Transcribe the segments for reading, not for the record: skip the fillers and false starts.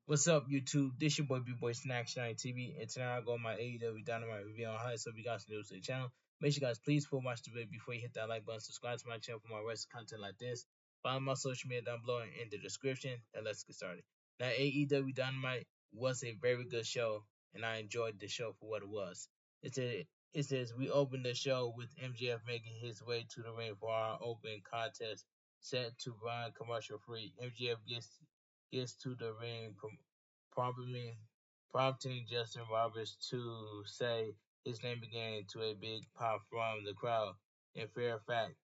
What's up, YouTube? This your boy B-Boy Snacks 9 TV, and tonight I go on my AEW Dynamite review on highlights of you guys to do to the channel. Make sure you guys please full watch the video before you hit that like button. Subscribe to my channel for more wrestling content like this. Follow my social media down below and in the description. And let's get started. Now, AEW Dynamite was a very good show, and I enjoyed the show for what it was. It says we opened the show with MJF making his way to the ring for our open contest set to run commercial free. MJF gets to the ring, promptly prompting Justin Roberts to say his name again to a big pop from the crowd. In fair fact,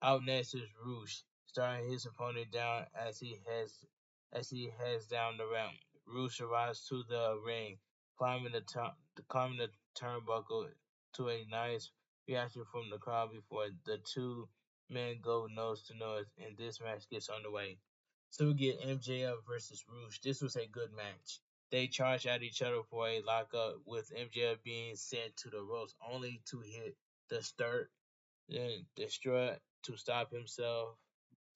out next is Roosh, starting his opponent down as he heads down the ramp. Roosh arrives to the ring, climbing the turnbuckle to a nice reaction from the crowd before the two men go nose to nose, and this match gets underway. So we get MJF versus Roosh. This was a good match. They charge at each other for a lockup, with MJF being sent to the ropes only to hit the start, then the strut to stop himself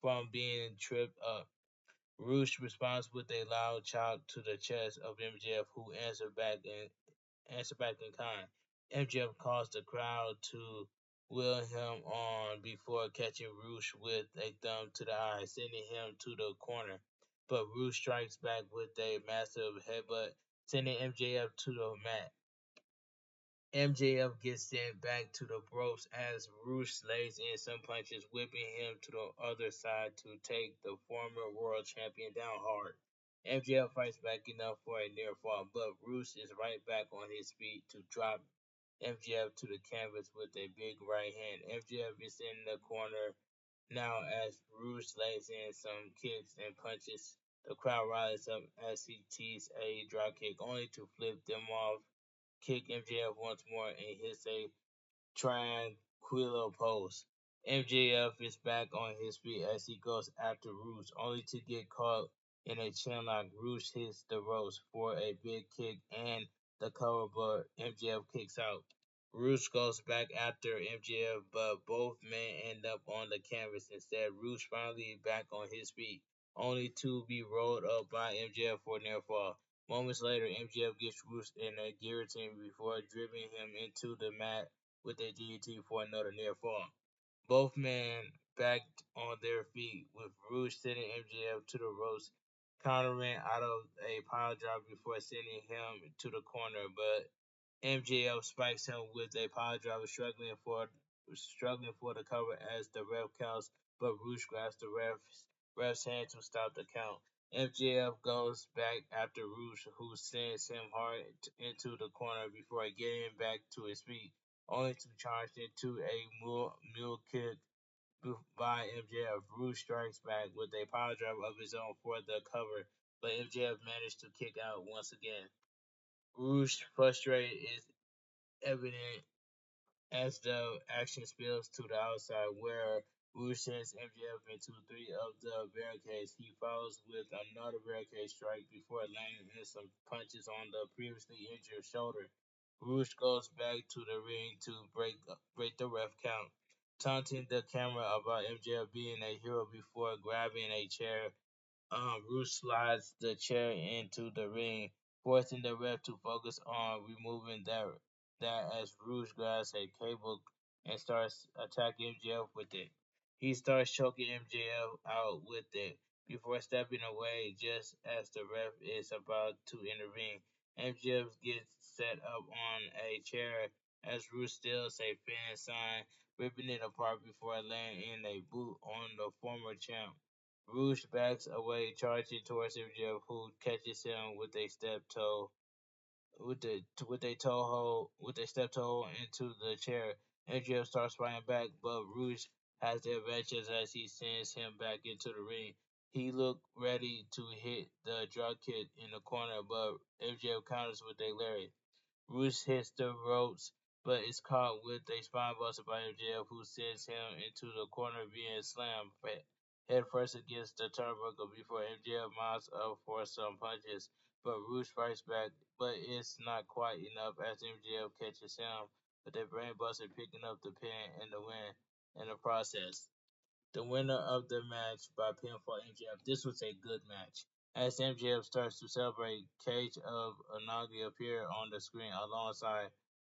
from being tripped up. Roosh responds with a loud chop to the chest of MJF, who answered back in kind. MJF caused the crowd to wheel him on before catching Roosh with a thumb to the eye, sending him to the corner. But Roosh strikes back with a massive headbutt, sending MJF to the mat. MJF gets sent back to the ropes as Roosh lays in some punches, whipping him to the other side to take the former world champion down hard. MJF fights back enough for a near fall, but Roosh is right back on his feet to drop MJF to the canvas with a big right hand. MJF is in the corner now as Roosh lays in some kicks and punches. The crowd rises up as he tees a drop kick, only to flip them off, kick MJF once more, and hits a tranquilo pose. MJF is back on his feet as he goes after Roosh, only to get caught in a chinlock. Roosh hits the ropes for a big kick and the cover, but MJF kicks out. Roosh goes back after MJF, but both men end up on the canvas instead. Roosh finally back on his feet, only to be rolled up by MJF for a near fall. Moments later, MJF gets Roosh in a guillotine before driving him into the mat with a DDT for another near fall. Both men backed on their feet, with Roosh sending MJF to the ropes, countering out of a pile driver before sending him to the corner, but MJF spikes him with a pile driver, struggling for the cover as the ref counts, but Roosh grabs the ref's hand to stop the count. MJF goes back after Roosh, who sends him hard into the corner before getting back to his feet, only to charge into a mule kick by MJF. Roosh strikes back with a power driver of his own for the cover, but MJF managed to kick out once again. Roosh frustrated is evident as the action spills to the outside, where Roosh sends MJF into three of the barricades. He follows with another barricade strike before landing in some punches on the previously injured shoulder. Roosh goes back to the ring to break the ref count, taunting the camera about MJF being a hero before grabbing a chair. Roosh slides the chair into the ring, forcing the ref to focus on removing that as Roosh grabs a cable and starts attacking MJF with it. He starts choking MJF out with it before stepping away just as the ref is about to intervene. MJF gets set up on a chair as Roosh steals a fan sign, ripping it apart before laying in a boot on the former champ. Roosh backs away, charging towards MJF, who catches him with a step toe into the chair. MJF starts fighting back, but Roosh has the advantage as he sends him back into the ring. He looked ready to hit the drop kick in the corner, but MJF counters with a lariat. Roosh hits the ropes, but is caught with a spinebuster by MJF, who sends him into the corner being slammed head first against the turnbuckle before MJF mounts up for some punches. But Roosh fights back, but it's not quite enough as MJF catches him with a brainbuster, picking up the pin and the win in the process. The winner of the match by pinfall MJF. This was a good match. As MJF starts to celebrate, Cage of Anagi appear on the screen alongside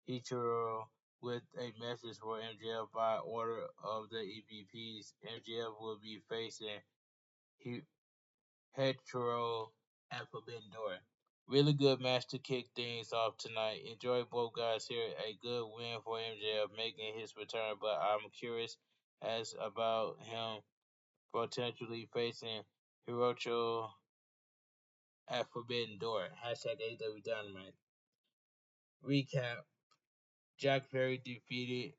Ichiro with a message for MJF by order of the EVPs. MJF will be facing Hetero at Forbidden Door. Really good match to kick things off tonight. Enjoy both guys here. A good win for MJF making his return, but I'm curious as about him potentially facing Hirocho at Forbidden Door. Hashtag AEW Dynamite. Recap. Jack Perry defeated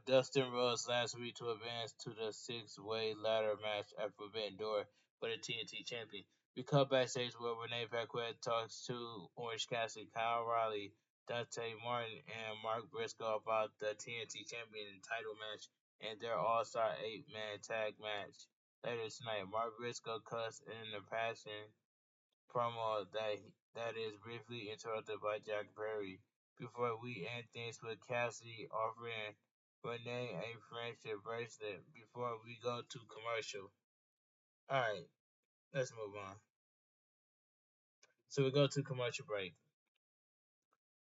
Dustin Rhodes last week to advance to the six-way ladder match at Forbidden Door for the TNT Champion. We cut backstage where Renee Paquette talks to Orange Cassidy, Kyle Riley, Dante Martin, and Mark Briscoe about the TNT Champion title match and their All-Star 8-man tag match. Later tonight, Mark Briscoe cuts in the passion promo that is briefly interrupted by Jack Perry before we end things with Cassidy offering Renee a friendship bracelet before we go to commercial. Alright, let's move on. So we go to commercial break.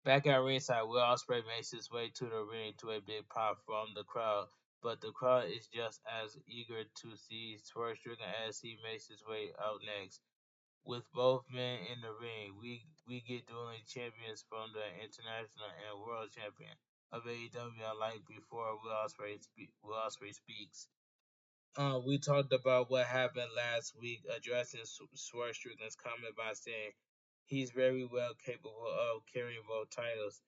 Back at ringside, Will Ospreay makes his way to the ring to a big pop from the crowd, but the crowd is just as eager to see Swerve Strickland as he makes his way out next. With both men in the ring, we get dueling champions from the international and world champion of AEW like before Will Ospreay speaks. We talked about what happened last week, addressing Swerve Strickland's comment by saying he's very well capable of carrying both titles.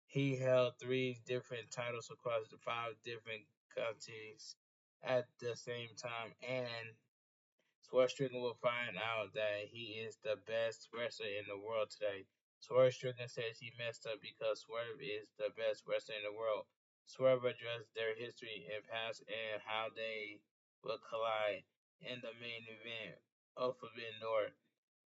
He held three different titles across the five different countries at the same time, and Swerve Strickland will find out that he is the best wrestler in the world today. Swerve Strickland says he messed up because Swerve is the best wrestler in the world. Swerve addressed their history and past and how they will collide in the main event of Forbidden Door.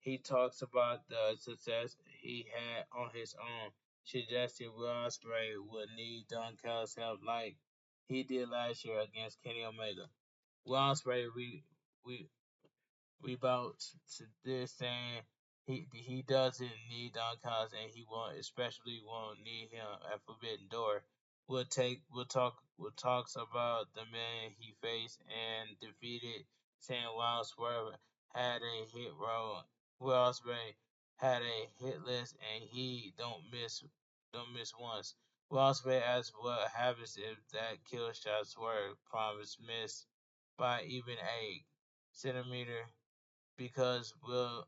He talks about the success he had on his own, suggesting Will Ospreay would need Don Callis' help like he did last year against Kenny Omega. Will Ospreay we rebound to this saying he doesn't need Don Callis and he won't especially won't need him at Forbidden Door. We'll talks about the man he faced and defeated, saying Wild Swerve had a hit roll. Will Ospreay had a hit list and he don't miss once. Will Ospreay asks what happens if that kill shot Swerve promise missed by even a centimeter because Will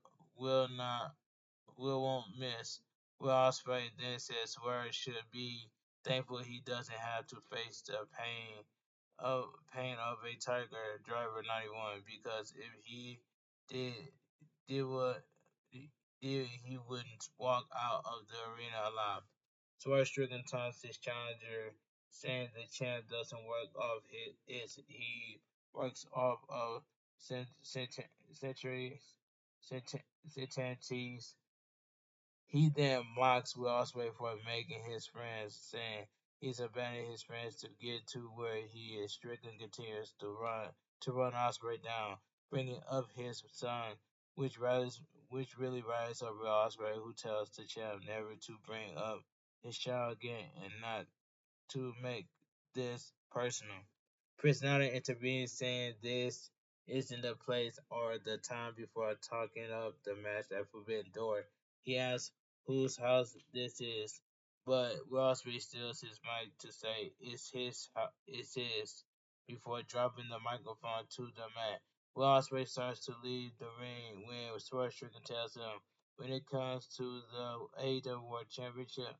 won't miss. Will Ospreay then says Swerve should be thankful he doesn't have to face the pain of a Tiger Driver 91 because if he did did what did he wouldn't walk out of the arena alive. Swerve Strickland taunts his challenger, saying the champ doesn't work off his he works off of centuries Sentiente's. He then mocks Will Ospreay for making his friends, saying he's abandoning his friends to get to where he is. Strickland continues to run Ospreay down, bringing up his son, which really rises up Will Ospreay, who tells the champ never to bring up his child again and not to make this personal. Chris Nader intervenes, saying this isn't the place or the time before talking up the match at Forbidden Door. He asks whose house this is, but Ospreay steals his mic to say it's his, before dropping the microphone to the mat. Ospreay starts to leave the ring when Swerve Strickland tells him when it comes to the AEW World Championship,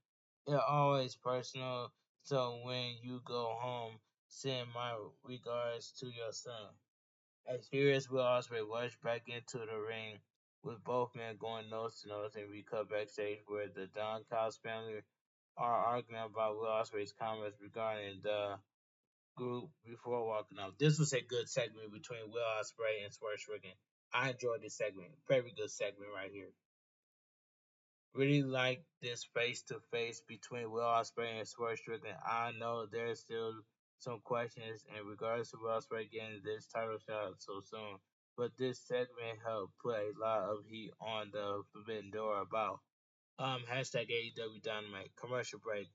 it's always personal. So when you go home, send my regards to your son. As furious Will Ospreay rushed back into the ring, with both men going nose to nose, and we cut backstage where the Don Callis family are arguing about Will Ospreay's comments regarding the group before walking out. This was a good segment between Will Ospreay and Swerve Strickland. I enjoyed this segment. Very good segment right here. Really like this face to face between Will Ospreay and Swerve Strickland. I know there's still some questions in regards to Will Ospreay getting this title shot so soon, but this segment helped put a lot of heat on the Forbidden Door about. Hashtag AEW Dynamite. Commercial break.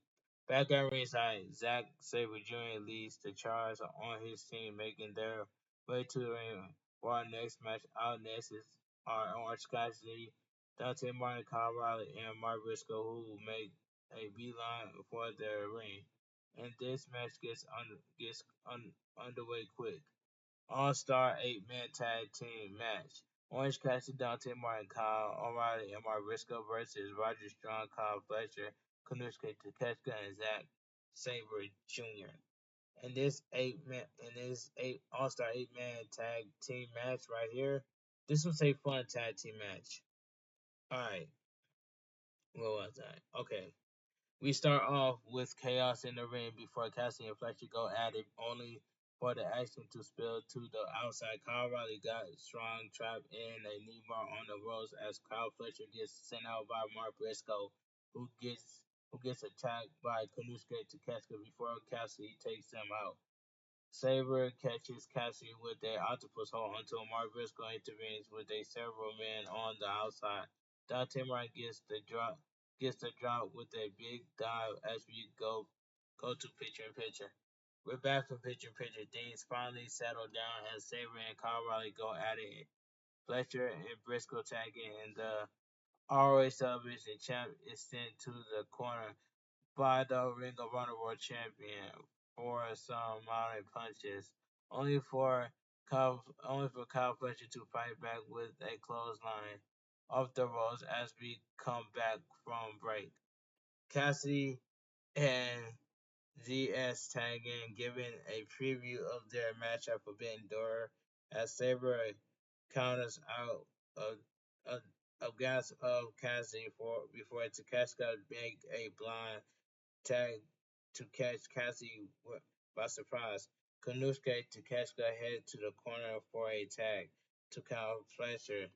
Back at ringside, Zack Sabre Jr. leads the charge on his team, making their way to the ring for our next match. Out next is our Orange Cassidy, Dante Martin, Kyle Riley, and Mark Briscoe, who make a beeline for the ring. And this match underway quick. All-Star 8-man tag team match. Orange Cassidy, Dante Martin, Kyle O'Reilly, and Mark Briscoe versus Roger Strong, Kyle Fletcher, Kanushka Takeshka, and Zack Sabre Jr. In this All-Star 8-man tag team match right here, this was a fun tag team match. Alright, what was that? Okay. We start off with chaos in the ring before Cassidy and Fletcher go at it, only for the action to spill to the outside. Kyle Riley got Strong trapped in a knee bar on the ropes as Kyle Fletcher gets sent out by Mark Briscoe, who gets attacked by Kanushka Takeshka before Cassidy takes him out. Sabre catches Cassidy with a octopus hold until Mark Briscoe intervenes with a several men on the outside. Dante Martin gets the drop with a big dive as we go to picture in picture. We're back from picture in picture. Things finally settle down as Sabre and Kyle Riley go at it. Fletcher and Briscoe tag in, and the ROH Television champ is sent to the corner by the Ring of Honor World Champion for some modern punches, only for Kyle Fletcher to fight back with a clothesline off the ropes as we come back from break. Cassidy and ZS tag in, giving a preview of their match at Forbidden Door as Sabre counters out a gas of Cassidy before Takeshita make a blind tag to catch Cassidy by surprise. Kanushka Takeshita head to the corner for a tag to Kyle Fletcher,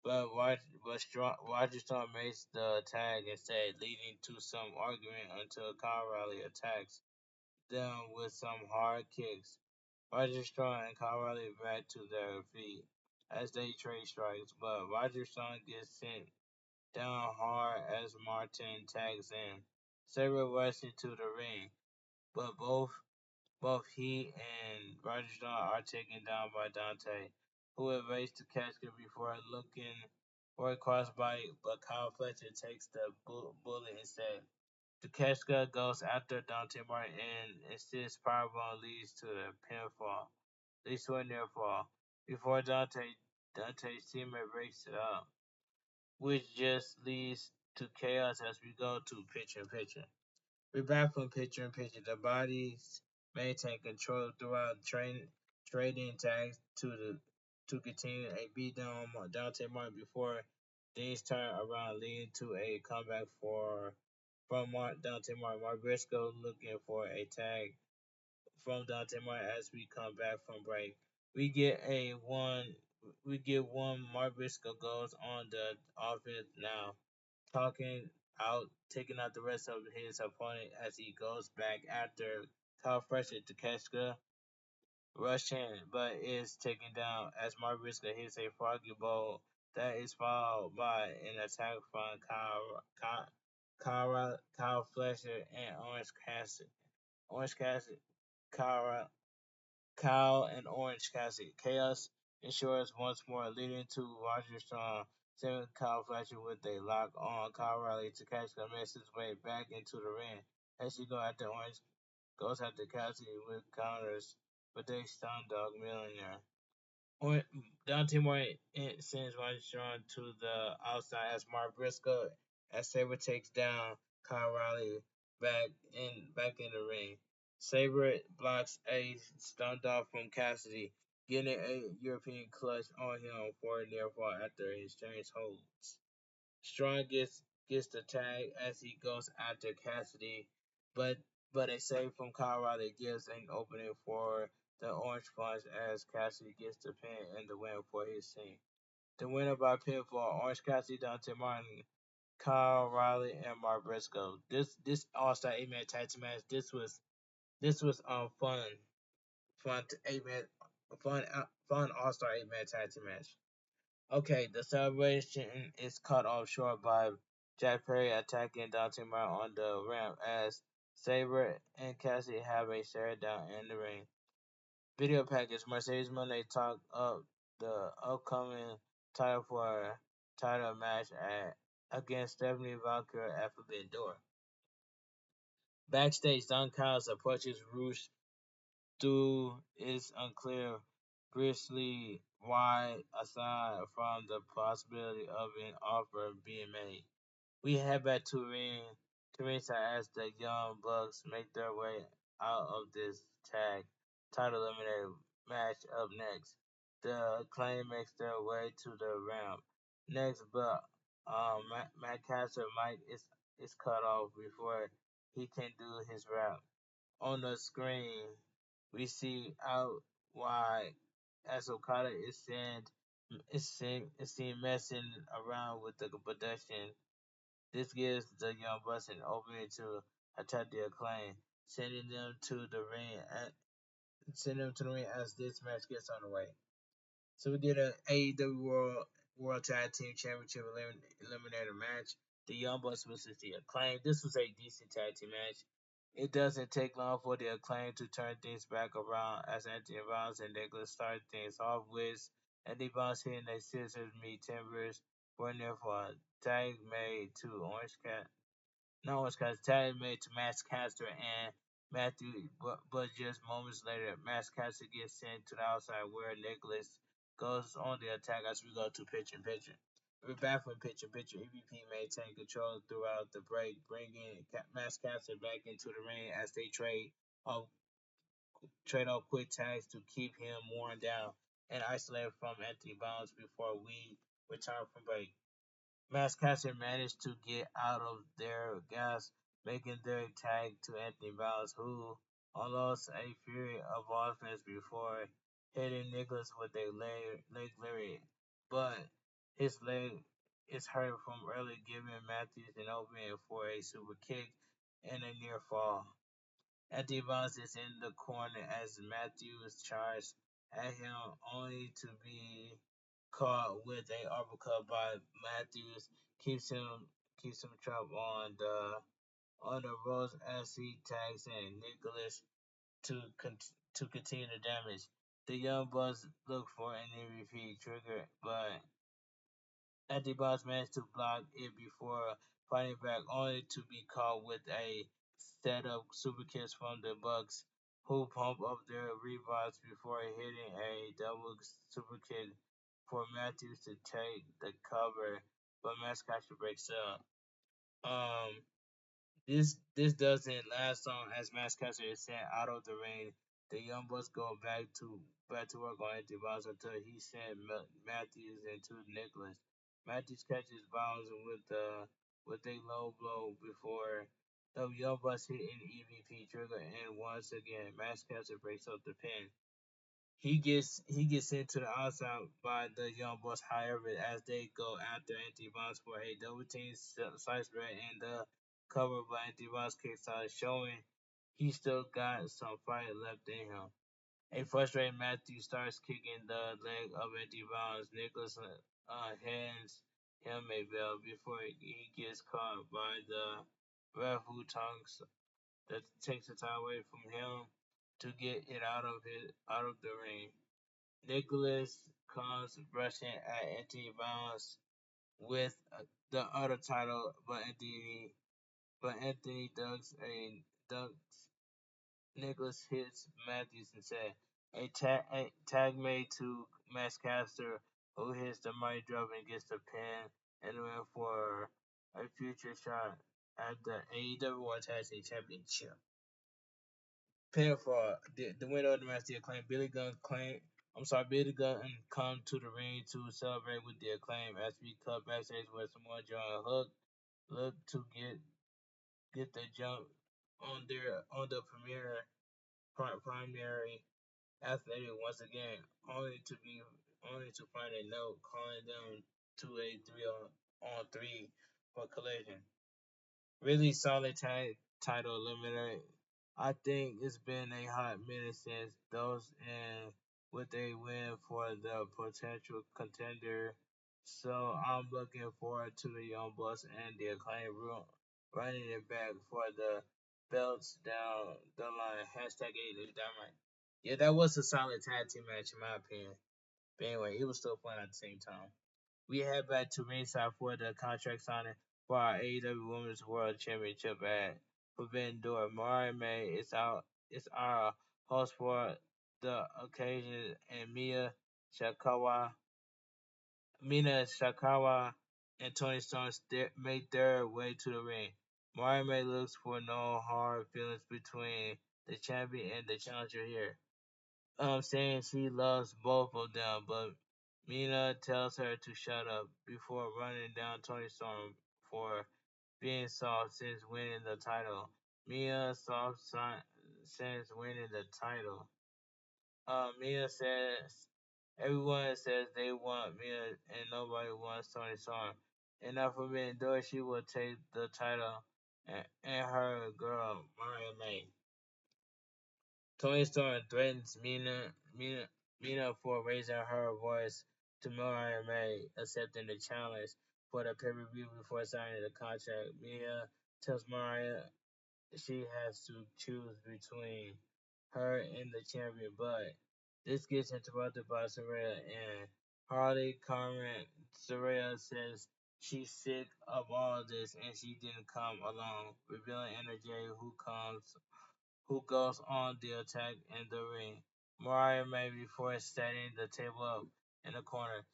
Roger Strong makes the tag instead, leading to some argument until Kyle Riley attacks them with some hard kicks. Roger Strong and Kyle Riley back to their feet as they trade strikes, but Roger Strong gets sent down hard as Martin tags in. Sabre rushes into the ring, but both he and Roger Strong are taken down by Dante, who evades the casket before looking for a crossbody, but Kyle Fletcher takes the bullet instead. The casket goes after Dante Martin and insists Powerbomb leads to a near fall, before Dante's teammate breaks it up, which just leads to chaos as we go to picture in picture. We're back from picture in picture. The bodies maintain control throughout trading tags to continue a beatdown on Dante Martin before things turn around, leading to a comeback from Dante Martin. Mark Briscoe looking for a tag from Dante Martin as we come back from break. We get a one. We get one. Mark Briscoe goes on the offense now, talking taking out the rest of his opponent as he goes back after Kyle Fletcher to Keshka rush in, but is taken down as Mark Briscoe hits a froggy bowl that is followed by an attack from Kyle Fletcher and Orange Cassidy. Orange Cassidy, Kyle, Kyle and Orange Cassidy. Chaos ensures once more, leading to Roger Strong sending Kyle Fletcher with a lock on Kyle Riley to catch the makes his way back into the ring. As he goes after Cassidy with counters, but they stun dog millionaire. Dante Martin sends Roger Strong to the outside as Mark Briscoe as Sabre takes down Kyle Riley back in the ring. Sabre blocks a stun dog from Cassidy, getting a European clutch on him for a near fall after his exchange holds. Strong gets the tag as he goes after Cassidy, but a save from Kyle Riley gives an opening for the Orange Punch as Cassidy gets the pin and the win for his team. The winner by pinfall: Orange Cassidy, Dante Martin, Kyle Riley, and Mark Briscoe. This All Star 8-man tag team match. This was fun 8-man fun All-Star 8-man tag team match. Okay, the celebration is cut off short by Jack Perry attacking Dante Martin on the ramp as Sabre and Cassie have a stare down in the ring. Video package: Mercedes Moné talk up the upcoming title for title match against Stephanie Valkyrie at Forbidden Door. Backstage, Don Callis approaches Roosh through is unclear briefly why, aside from the possibility of an offer being made. We head back to ringside as the Young Bucks make their way out of this tag title eliminator match. Up next, the Acclaim makes their way to the ramp. Next, but Matt Caster Mike is cut off before he can do his rap. On the screen, we see out wide as Okada is seen messing around with the production. This gives the Young Bucks an opening to attack the Acclaim, sending them to the ring as this match gets underway. So we get a AEW World Tag Team Championship eliminator match. The Young Bucks versus the Acclaim. This was a decent tag team match. It doesn't take long for the Acclaim to turn things back around as Anthony Rollins and Nicholas start things off with Anthony Rollins hitting a scissors meet timbers for near for a tag made to Orange Cat. No, it's because tag made to Max Caster and Matthew, but just moments later, Max Caster gets sent to the outside where Nicholas goes on the attack as we go to pitch and pitcher. We're back from pitch and pitcher. EVP maintain control throughout the break, bringing Max Caster back into the ring as they off, trade off quick tags to keep him worn down and isolated from Anthony Bounds before we return from break. Mascaster managed to get out of their gas, making their tag to Anthony Bowles, who unloads a fury of offense before hitting Nicholas with a leg lariat. But his leg is hurt from early giving Matthews an opening for a super kick and a near fall. Anthony Bowles is in the corner as Matthews charges at him, only to be caught with a uppercut by Matthews, keeps him trapped on the ropes as he tags in Nicholas to to continue the damage. The Young Bucks look for an MVP trigger, but Antibots managed to block it before fighting back, only to be caught with a setup super kicks from the Bucks, who pump up their rebounds before hitting a double super kick for Matthews to take the cover, but Mascotcha breaks up. Um, this doesn't last long as Mascotcha is sent out of the ring. The Young Bucks go back to work on Anthony Bounce until he sent Matthews into Nicholas. Matthews catches Bounce with a low blow before the Young Bucks hit an EVP trigger, and once again Mascotcha breaks up the pin. He gets sent to the outside by the Young Bucks, however, as they go after Anthony Bounce for a double team slice bread and the cover by Anthony Bounce kicks out, showing he still got some fight left in him. A frustrated Matthew starts kicking the leg of Anthony Bounce. Nicholas hands him a bell before he gets caught by the ref who takes the time away from him to get it out of the ring. Nicholas comes rushing at Anthony Bounce with the other title, but Anthony ducks. Nicholas hits Matthews instead. A tag made to Mascaster, who hits the mighty drop and gets the pin and win for a future shot at the AEW World Tag Team Championship. Pinfall. The winner of the match, the Acclaim. Billy Gunn come to the ring to celebrate with the Acclaim as we cut backstage where Samoa Joe and Hook look to get the jump on the primary athletic once again, only to find a note calling them to a 3-on-3 for collision. Really solid tag title eliminator. I think it's been a hot minute since those in with a win for the potential contender. So I'm looking forward to the Young Bucks and the Acclaim running it back for the belts down the line. Hashtag AEW Dynamite. Yeah, that was a solid tag team match in my opinion. But anyway, it was still fun at the same time. We head back to ringside for the contract signing for our AEW Women's World Championship at Forbidden Door. Mariah May is out. Is our host for the occasion, and Shakawa, Mina Shakawa, and Tony Storm make their way to the ring. Mariah May looks for no hard feelings between the champion and the challenger here, saying she loves both of them, but Mina tells her to shut up before running down Tony Storm for being soft since winning the title. Mia soft since winning the title. Mia says everyone says they want Mia and nobody wants Tony Storm. And now for being door, she will take the title and her girl Maria May. Tony Storm threatens Mina for raising her voice to Mariah May, accepting the challenge for the pay-per-view before signing the contract. Mina tells Mariah she has to choose between her and the champion, but this gets interrupted by Saraya and Harley Carmen. Saraya says she's sick of all of this and she didn't come along, revealing NJ who goes on the attack in the ring. Mariah May before setting the table up in the corner.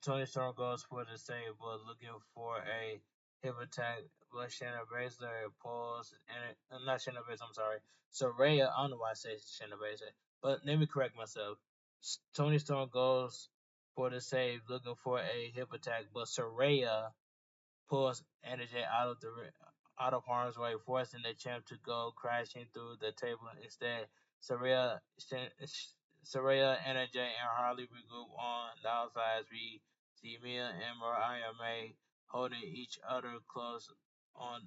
Tony Storm goes for the save, but looking for a hip attack. But Shayna Baszler pulls, and not Shayna Baszler, I'm sorry. Soraya, I don't know why I say Shayna Baszler, but let me correct myself. Tony Storm goes for the save, looking for a hip attack, but Soraya pulls Energy out of harm's way, forcing the champ to go crashing through the table. Instead, Saraya, Saraya, Energy, and Harley regroup on the outside as we see Mia and Mariah May holding each other close on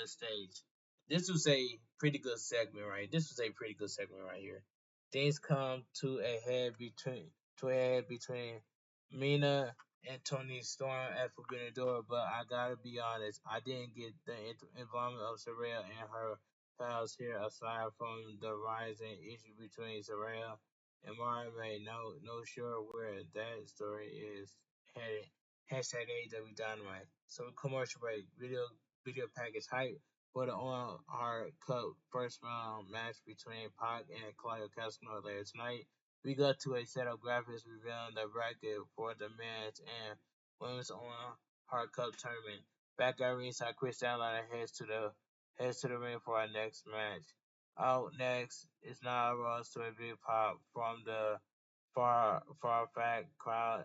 the stage. This was a pretty good segment, right? This was a pretty good segment right here. Things come to a head between Mina and Tony Storm at Forbidden Door, but I gotta be honest, I didn't get the involvement of Saraya and her pals here aside from the rising issue between Saraya and Mariah. No sure where that story is headed. Hashtag AEW Dynamite. So commercial break, video package hype for the On Hard Cup first round match between Pac and Claudio Castagnoli later tonight. We got to a set of graphics revealing the bracket for the men's and women's on hard cup tournament. Back at ringside, Chris Statlander heads to the ring for our next match. Out next is Nyla Rose to a big pop from the far back crowd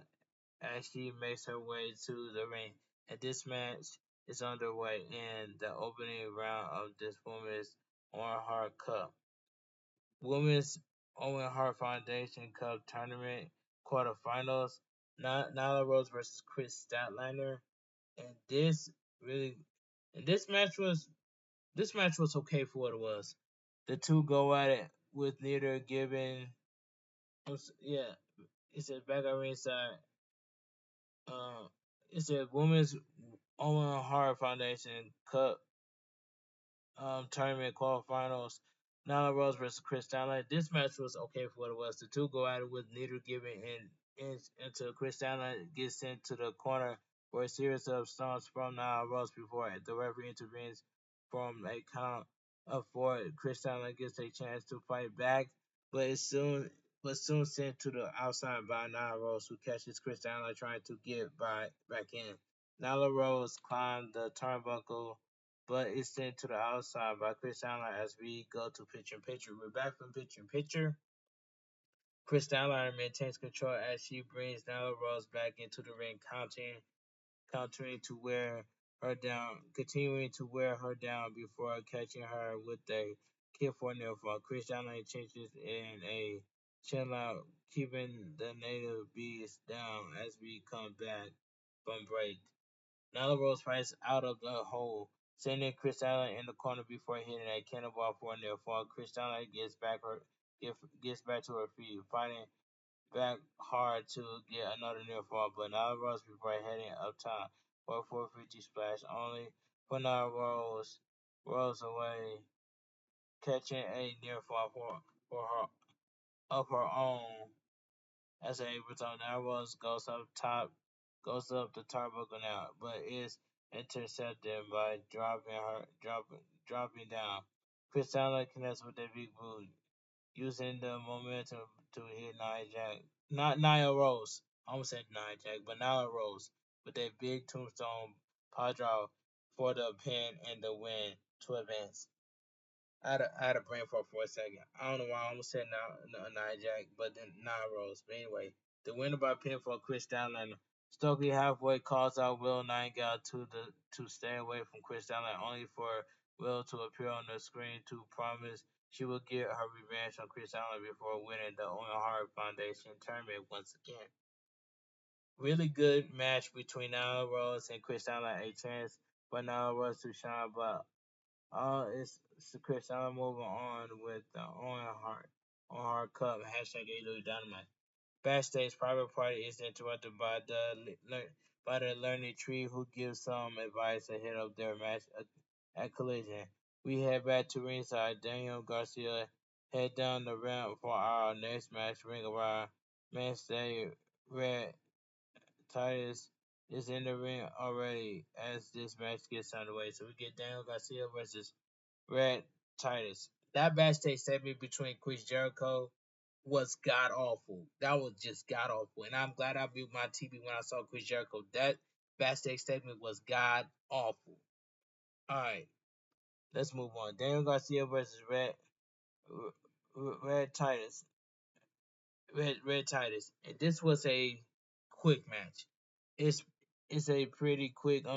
as she makes her way to the ring. And this match is underway in the opening round of this women's on hard cup. Women's Owen Hart Foundation Cup Tournament quarterfinals. Nyla Rose versus Chris Statlander, and really, and this match was okay for what it was. The two go at it with neither giving. Yeah, it says back at ringside. Uh, it said Women's Owen Hart Foundation Cup tournament quarterfinals. Nyla Rose versus Chris Statlander. This match was okay for what it was. The two go at it with neither giving in until Chris Statlander gets sent to the corner for a series of stomps from Nyla Rose before the referee intervenes from a count of four. Chris Statlander gets a chance to fight back, but is soon sent to the outside by Nyla Rose, who catches Chris Statlander trying to get back in. Nyla Rose climbed the turnbuckle but is sent to the outside by Chris Allen as we go to picture in picture. We're back from picture in picture. Chris Allen maintains control as she brings Nyla Rose back into the ring, continuing to wear her down before catching her with a kick for a near fall. Chris Allen changes in a chin lock, keeping the native beast down as we come back from break. Nyla Rose fights out of the hole, sending Chris Allen in the corner before hitting a cannonball for a near fall. Chris Allen gets back to her feet, back hard to get another near fall, but Nyla Rose before heading up top for a 450 splash, only for Nyla Rose rolls away, catching a near fall for her of her own. As a result, Nyla Rose goes up the turnbuckle now, but is intercepted by dropping down. Chris Allen connects with a big boot, using the momentum to hit Nia Jax. Not Nia Rose. I almost said Nia Jax, but Nia Rose with a big tombstone pile for the pin and the win to advance. I had a brain fart for a second. I don't know why I almost said Nia Jax, but then Nia Rose. But anyway, the winner by pinfall, Chris Stanley. Stokely halfway calls out Will Nightingale to stay away from Chris Stanley, only for Will to appear on the screen to promise she will get her revenge on Chris Stanley before winning the Owen Hart Foundation tournament once again. Really good match between Nyla Rose and Chris Stanley. A chance for Nyla Rose to shine, but it's Chris Allen moving on with the on Hard Cup hashtag AEW Dynamite. Backstage, private party is interrupted by the learning tree, who gives some advice ahead of their match at Collision. We head back to ringside. Daniel Garcia head down the ramp for our next match. Ring around. Mainstay Red Titus is in the ring already as this match gets underway. So we get Daniel Garcia versus Red Titus. That backstage segment between Chris Jericho was god awful. That was just god awful. And I'm glad I viewed my TV when I saw Chris Jericho. That backstage segment was god awful. Alright, let's move on. Daniel Garcia versus Red Titus. Red Titus. And this was a quick match. It's it's a pretty quick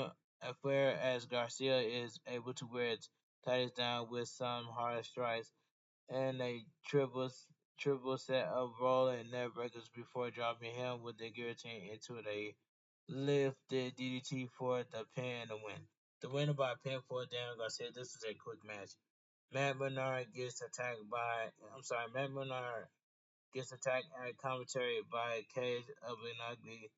affair as Garcia is able to wear Titus down with some hard strikes and a triple set of rolling neck breakers before dropping him with the guillotine into the lifted DDT for the pin and the win. The winner by pinfall, Daniel Garcia. This is a quick match. Matt Menard gets attacked at commentary by Cage of Inagli,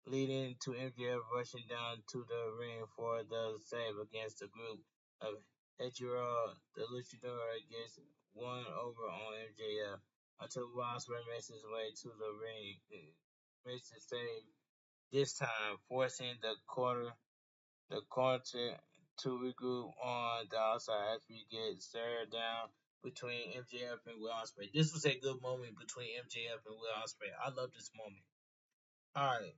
leading to MJF rushing down to the ring for the save against the group of Hechiro. The Luchador gets one over on MJF until Ospreay makes his way to the ring, makes the save this time, forcing the corner to regroup on the outside as we get stared down between MJF and Will Ospreay. This was a good moment between MJF and Will Ospreay. I love this moment. All right.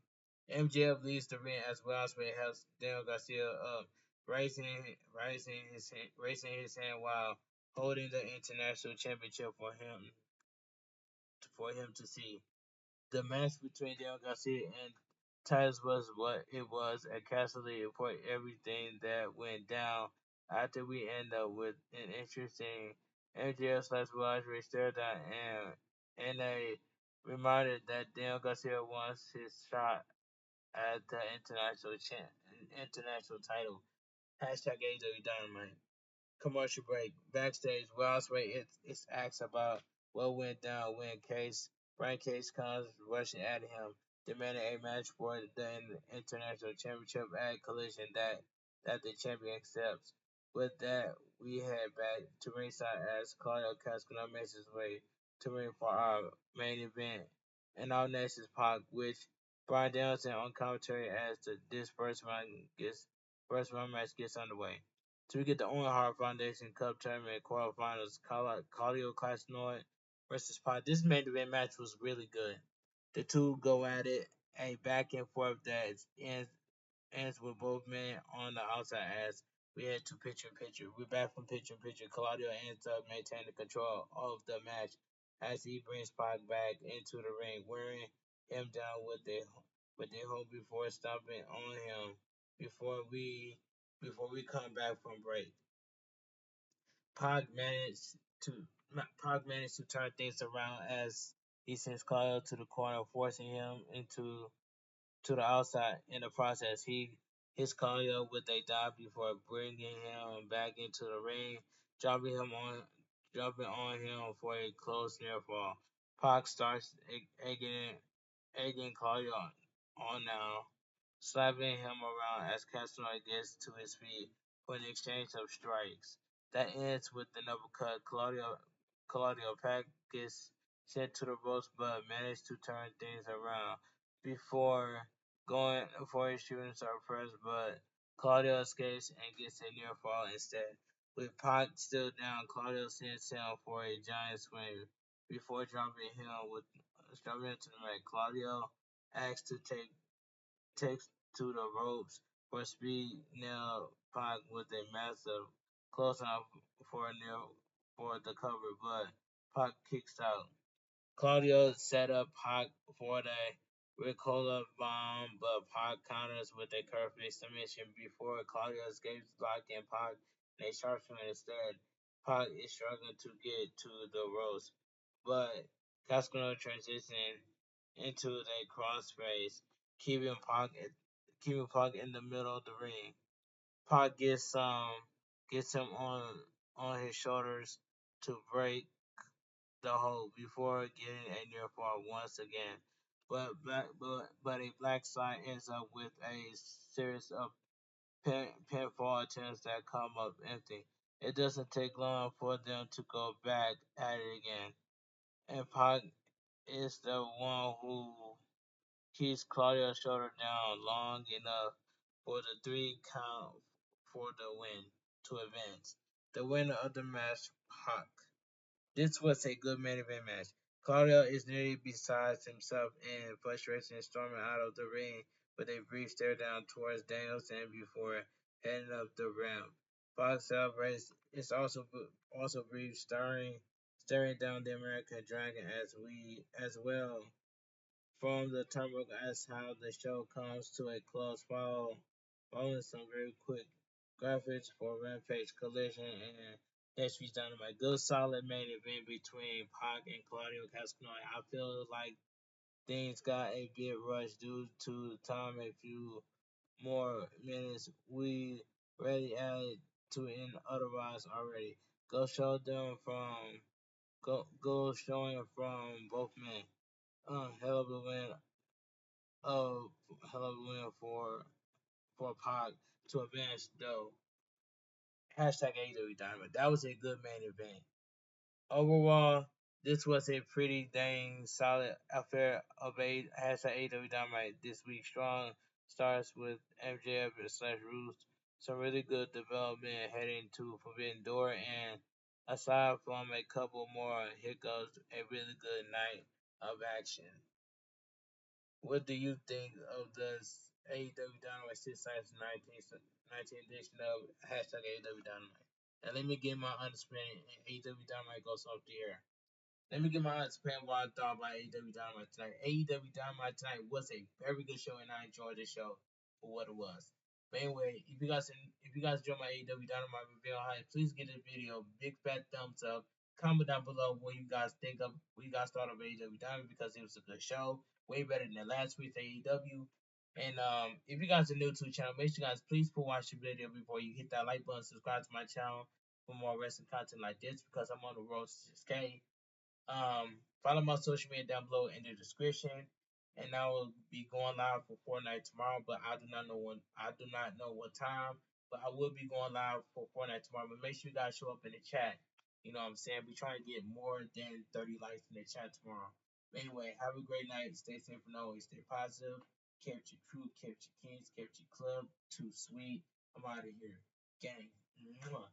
MJF leads the ring as Will Ospreay helps Daniel Garcia up, raising his hand while holding the international championship for him to see. The match between Daniel Garcia and Titus was what it was at Castle League for everything that went down after we end up with an interesting MJF slash Will Ospreay stare down and a reminder that Daniel Garcia wants his shot at the international title. Hashtag AEW Dynamite. Commercial break. Backstage, Ospreay it's asked about what went down when Brian Case comes rushing at him, demanding a match for the international championship at Collision that the champion accepts. With that, we head back to ringside as Claudio Cascano makes his way to ring for our main event. And our next is Pac, which Brian Danielson on commentary as this first round match gets underway. So we get the Owen Hart Foundation Cup Tournament quarterfinals. Claudio Castagnoli versus Pac. This main event match was really good. The two go at it, a back and forth that ends with both men on the outside as we head to picture in picture. We're back from picture in picture. Claudio ends up maintaining control of the match as he brings Pac back into the ring, wearing him down with a hold before stomping on him before we come back from break. Pac managed to Pac managed to turn things around as he sends Claudio to the corner, forcing him to the outside. In the process, he hits Claudio with a dive before bringing him back into the ring, dropping on him for a close near fall. Pac starts egging Claudio on now, slapping him around as Casanova gets to his feet for an exchange of strikes. That ends with an uppercut. Claudio Pac gets sent to the ropes but managed to turn things around before going for a shooting star press, but Claudio escapes and gets a near fall instead. With Pac still down, Claudio sends him for a giant swing before dropping him to the mat. Claudio asks to takes to the ropes for speed. Nail Pac with a massive close up for the cover, but Pac kicks out. Claudio set up Pac for the Ricola bomb, but Pac counters with a perfect submission before Claudio escapes, blocking Pac in a sharp swing instead. Pac is struggling to get to the ropes, but Cascarino transitions into the crossface, keeping Pac in the middle of the ring. Pac gets him on his shoulders to break the hold before getting a near fall once again. But a black side ends up with a series of pinfall attempts that come up empty. It doesn't take long for them to go back at it again. And Pac is the one who keeps Claudio's shoulder down long enough for the 3 count for the win to advance. The winner of the match, Pac. This was a good main event match. Claudio is nearly beside himself in frustration, storming out of the ring with a brief stare down towards Danielson before heading up the ramp. Fox celebrates is also brief, staring down the American Dragon as well from the turnbuckle as how the show comes to a close following some very quick graphics for Rampage Collision and next week's Dynamite. Good solid main event between Pac and Claudio Castagnoli. I feel like things got a bit rushed due to time. A few more minutes we really added to in otherwise already. Go show them from go showing from both men. Hell of a win of hell of a win for Pac to advance though. Hashtag AEW Dynamite. That was a good main event. Overall, this was a pretty dang solid affair of a hashtag AEW Dynamite this week. Strong starts with MJF slash Roost. Some really good development heading to Forbidden Door, and aside from a couple more hiccups, a really good night of action. What do you think of the AEW Dynamite 6 19 edition of hashtag AEW Dynamite? And let me get my understanding, and AEW Dynamite goes off the air. Let me get my understanding what I thought about AEW Dynamite tonight. AEW Dynamite tonight was a very good show, and I enjoyed the show for what it was. But anyway, if you guys enjoy my AEW Dynamite review on hype, please give this video a big fat thumbs up. Comment down below what you guys thought of AEW Dynamite because it was a good show, way better than last week's AEW. And if you guys are new to the channel, make sure you guys please watch the video before you hit that like button, subscribe to my channel for more wrestling content like this because I'm on the road to 6K. Follow my social media down below in the description. And I will be going live for Fortnite tomorrow, but I do not know when. I do not know what time, but I will be going live for Fortnite tomorrow. But make sure you guys show up in the chat. You know what I'm saying? We're trying to get more than 30 likes in the chat tomorrow. But anyway, have a great night. Stay safe and always stay positive. Kept your crew, kept your kings, kept your club. Too sweet. I'm out of here. Gang. Mwah.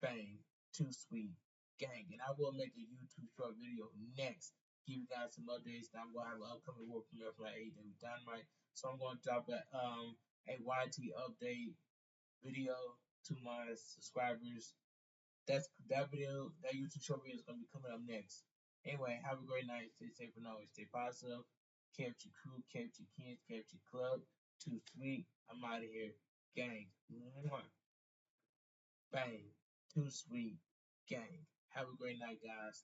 Bang, too sweet, gang. And I will make a YouTube short video next. Give you guys some updates. I'm gonna have an upcoming world premiere for AEW Dynamite. So I'm gonna drop a YT update video to my subscribers. That YouTube short video is gonna be coming up next. Anyway, have a great night. Stay safe and always stay positive. Kept your crew, kept your kids, kept your club. Too sweet. I'm out of here. Gang. Mwah. Bang. Too sweet. Gang. Have a great night, guys.